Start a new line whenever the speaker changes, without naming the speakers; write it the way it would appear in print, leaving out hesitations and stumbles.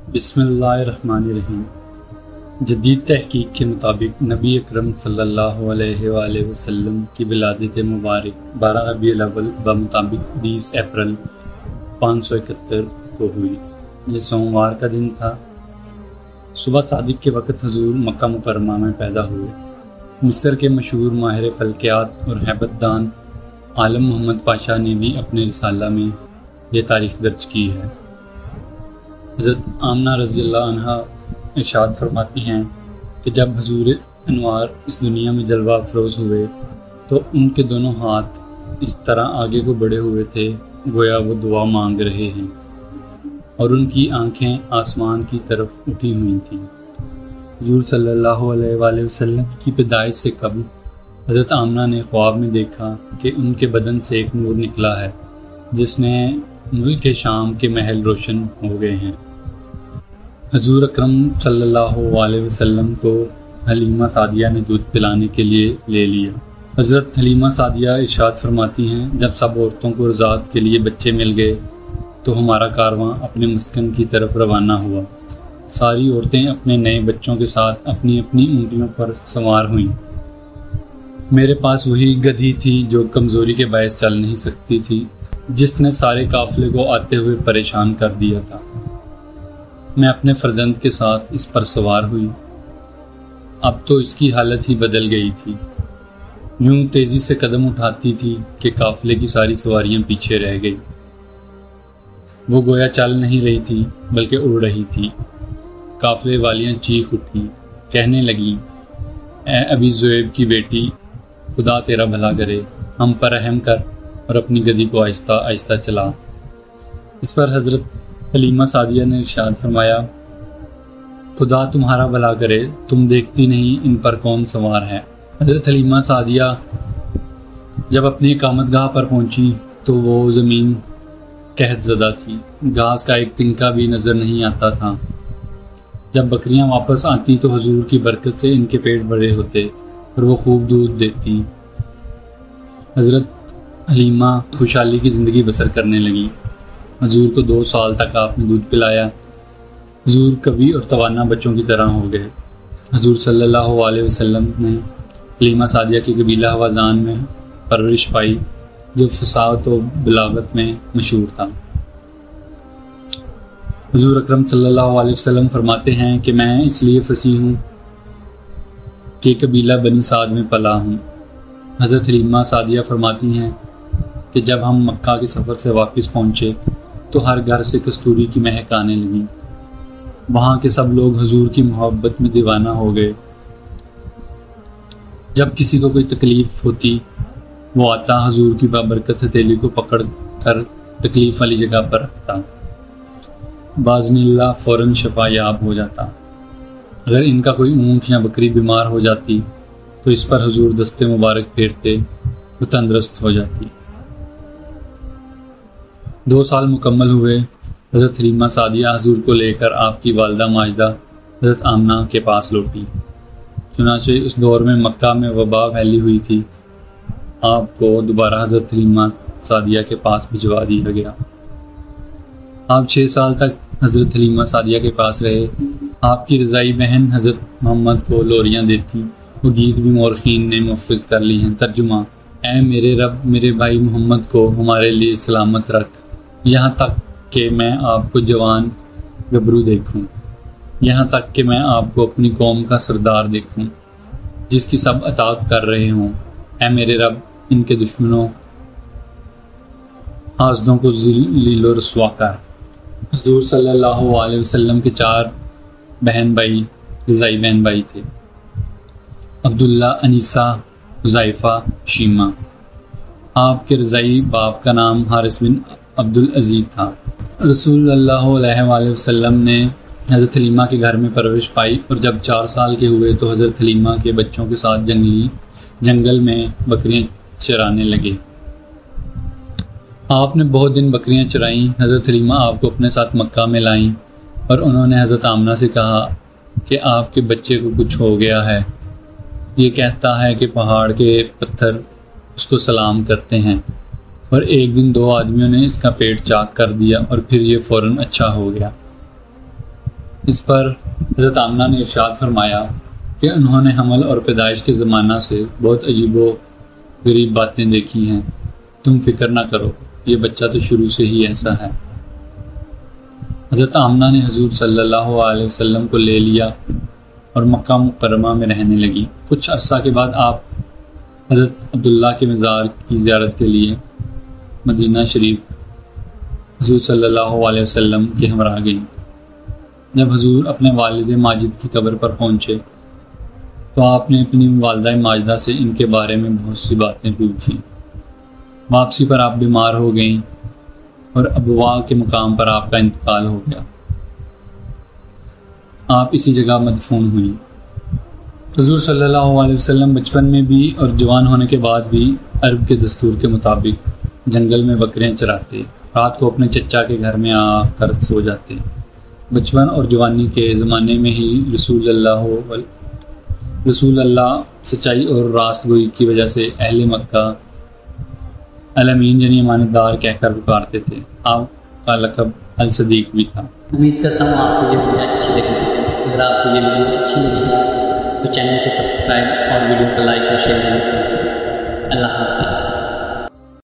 بسم اللہ الرحمن الرحیم۔ جدید تحقیق کے مطابق نبی اکرم صلی اللہ علیہ وآلہ وسلم کی ولادت مبارک 12 ربیع الاول بمطابق 20 اپریل 571 کو ہوئی۔ یہ سوموار کا دن تھا۔ صبح صادق کے وقت حضور مکہ مکرمہ میں پیدا ہوئے۔ مصر کے مشہور ماہر فلکیات اور ہیبت دان عالم محمد پاشا نے بھی اپنے رسالہ میں یہ تاریخ درج کی ہے۔ حضرت آمنہ رضی اللہ عنہا ارشاد فرماتی ہیں کہ جب حضور انوار اس دنیا میں جلوہ افروز ہوئے تو ان کے دونوں ہاتھ اس طرح آگے کو بڑھے ہوئے تھے گویا وہ دعا مانگ رہے ہیں، اور ان کی آنکھیں آسمان کی طرف اٹھی ہوئی تھیں۔ حضور صلی اللہ علیہ وآلہ وسلم کی پیدائش سے قبل حضرت آمنہ نے خواب میں دیکھا کہ ان کے بدن سے ایک نور نکلا ہے جس نے ملک شام کے محل روشن ہو گئے ہیں۔ حضور اکرم صلی اللہ علیہ وسلم کو حلیمہ سعدیہ نے دودھ پلانے کے لیے لے لیا۔ حضرت حلیمہ سعدیہ ارشاد فرماتی ہیں جب سب عورتوں کو رضاعت کے لیے بچے مل گئے تو ہمارا کارواں اپنے مسکن کی طرف روانہ ہوا۔ ساری عورتیں اپنے نئے بچوں کے ساتھ اپنی اپنی اونٹیوں پر سوار ہوئیں۔ میرے پاس وہی گدھی تھی جو کمزوری کے باعث چل نہیں سکتی تھی، جس نے سارے قافلے کو آتے ہوئے پریشان کر دیا تھا۔ میں اپنے فرزند کے ساتھ اس پر سوار ہوئی۔ اب تو اس کی حالت ہی بدل گئی تھی، یوں تیزی سے قدم اٹھاتی تھی کہ قافلے کی ساری سواریاں پیچھے رہ گئی۔ وہ گویا چل نہیں رہی تھی بلکہ اڑ رہی تھی۔ قافلے والیاں چیخ اٹھیں، کہنے لگیں، اے ابی ذؤیب کی بیٹی، خدا تیرا بھلا کرے، ہم پر رحم کر اور اپنی گدھی کو آہستہ آہستہ چلا۔ اس پر حضرت حلیمہ سعدیہ نے ارشاد فرمایا، خدا تمہارا بھلا کرے، تم دیکھتی نہیں ان پر کون سوار ہے۔ حضرت حلیمہ سعدیہ جب اپنی اقامت گاہ پر پہنچی تو وہ زمین قحط زدہ تھی، گھاس کا ایک تنکا بھی نظر نہیں آتا تھا۔ جب بکریاں واپس آتی تو حضور کی برکت سے ان کے پیٹ بڑے ہوتے اور وہ خوب دودھ دیتی۔ حضرت حلیمہ خوشحالی کی زندگی بسر کرنے لگی۔ حضور کو 2 سال تک آپ نے دودھ پلایا۔ حضور قوی اور توانا بچوں کی طرح ہو گئے۔ حضور صلی اللہ علیہ وسلم نے حلیمہ سعدیہ کی قبیلہ حوازان میں پرورش پائی جو فصاحت و بلاغت میں مشہور تھا۔ حضور اکرم صلی اللہ علیہ وسلم فرماتے ہیں کہ میں اس لیے فصیح ہوں کہ قبیلہ بنی سعد میں پلا ہوں۔ حضرت حلیمہ سعدیہ فرماتی ہیں کہ جب ہم مکہ کے سفر سے واپس پہنچے تو ہر گھر سے کستوری کی مہک آنے لگی۔ وہاں کے سب لوگ حضور کی محبت میں دیوانہ ہو گئے۔ جب کسی کو کوئی تکلیف ہوتی وہ آتا حضور کی بابرکت ہتھیلی کو پکڑ کر تکلیف والی جگہ پر رکھتا، باذن اللہ فوراً شفا یاب ہو جاتا۔ اگر ان کا کوئی اونٹ یا بکری بیمار ہو جاتی تو اس پر حضور دستے مبارک پھیرتے، وہ تندرست ہو جاتی۔ 2 سال مکمل ہوئے، حضرت حلیمہ سعدیہ حضور کو لے کر آپ کی والدہ ماجدہ حضرت آمنہ کے پاس لوٹی۔ چنانچہ اس دور میں مکہ میں وبا پھیلی ہوئی تھی۔ آپ کو دوبارہ حضرت حلیمہ سعدیہ کے پاس بھجوا دیا گیا۔ آپ 6 سال تک حضرت حلیمہ سعدیہ کے پاس رہے۔ آپ کی رضائی بہن حضرت محمد کو لوریاں دیتی۔ وہ گیت بھی مورخین نے محفوظ کر لی ہیں۔ ترجمہ: اے میرے رب، میرے بھائی محمد کو ہمارے لیے سلامت رکھ، یہاں تک کہ میں آپ کو جوان گبرو دیکھوں، یہاں تک کہ میں آپ کو اپنی قوم کا سردار دیکھوں جس کی سب اطاعت کر رہے ہوں۔ اے میرے رب، ان کے دشمنوں حاسدوں کو ذلیل و رسوا کر۔ حضور صلی اللہ علیہ وسلم کے 4 بہن بھائی رضائی بہن بھائی تھے: عبداللہ، انیسہ، حذیفہ، شیمہ۔ آپ کے رضائی باپ کا نام حارث بن عبدالعزیز تھا۔ رسول اللہ علیہ وآلہ وسلم نے حضرت حلیمہ کے گھر میں پرورش پائی، اور جب 4 سال کے ہوئے تو حضرت حلیمہ کے بچوں کے ساتھ جنگل میں بکریاں چرانے لگے۔ آپ نے بہت دن بکریاں چرائیں۔ حضرت حلیمہ آپ کو اپنے ساتھ مکہ میں لائیں، اور انہوں نے حضرت آمنہ سے کہا کہ آپ کے بچے کو کچھ ہو گیا ہے۔ یہ کہتا ہے کہ پہاڑ کے پتھر اس کو سلام کرتے ہیں، اور ایک دن 2 آدمیوں نے اس کا پیٹ چاک کر دیا اور پھر یہ فوراً اچھا ہو گیا۔ اس پر حضرت آمنہ نے ارشاد فرمایا کہ انہوں نے حمل اور پیدائش کے زمانہ سے بہت عجیب و غریب باتیں دیکھی ہیں، تم فکر نہ کرو، یہ بچہ تو شروع سے ہی ایسا ہے۔ حضرت آمنہ نے حضور صلی اللہ علیہ وسلم کو لے لیا اور مکہ مکرمہ میں رہنے لگی۔ کچھ عرصہ کے بعد آپ حضرت عبداللہ کے مزار کی زیارت کے لیے مدینہ شریف حضور صلی اللہ علیہ وسلم کے ہمراہ گئیں۔ جب حضور اپنے والد ماجد کی قبر پر پہنچے تو آپ نے اپنی والدہ ماجدہ سے ان کے بارے میں بہت سی باتیں پوچھیں۔ واپسی پر آپ بیمار ہو گئیں اور ابوا کے مقام پر آپ کا انتقال ہو گیا۔ آپ اسی جگہ مدفون ہوئیں۔ حضور صلی اللہ علیہ وسلم بچپن میں بھی اور جوان ہونے کے بعد بھی عرب کے دستور کے مطابق جنگل میں بکریاں چراتے، رات کو اپنے چچا کے گھر میں آ کر سو جاتے۔ بچپن اور جوانی کے زمانے میں ہی رسول اللہ سچائی اور راست گوئی کی وجہ سے اہل مکہ الامین یعنی امانت دار کہہ کر پکارتے تھے۔ آپ کا لقب الصدیق بھی تھا۔
امید کرتا ہوں آپ کو یہ ویڈیو اچھی لگی۔ اگر آپ کو یہ ویڈیو اچھی لگی تو چینل کو سبسکرائب اور ویڈیو کو لائک اور شیئر ضرور کریں۔ اللہ حافظ۔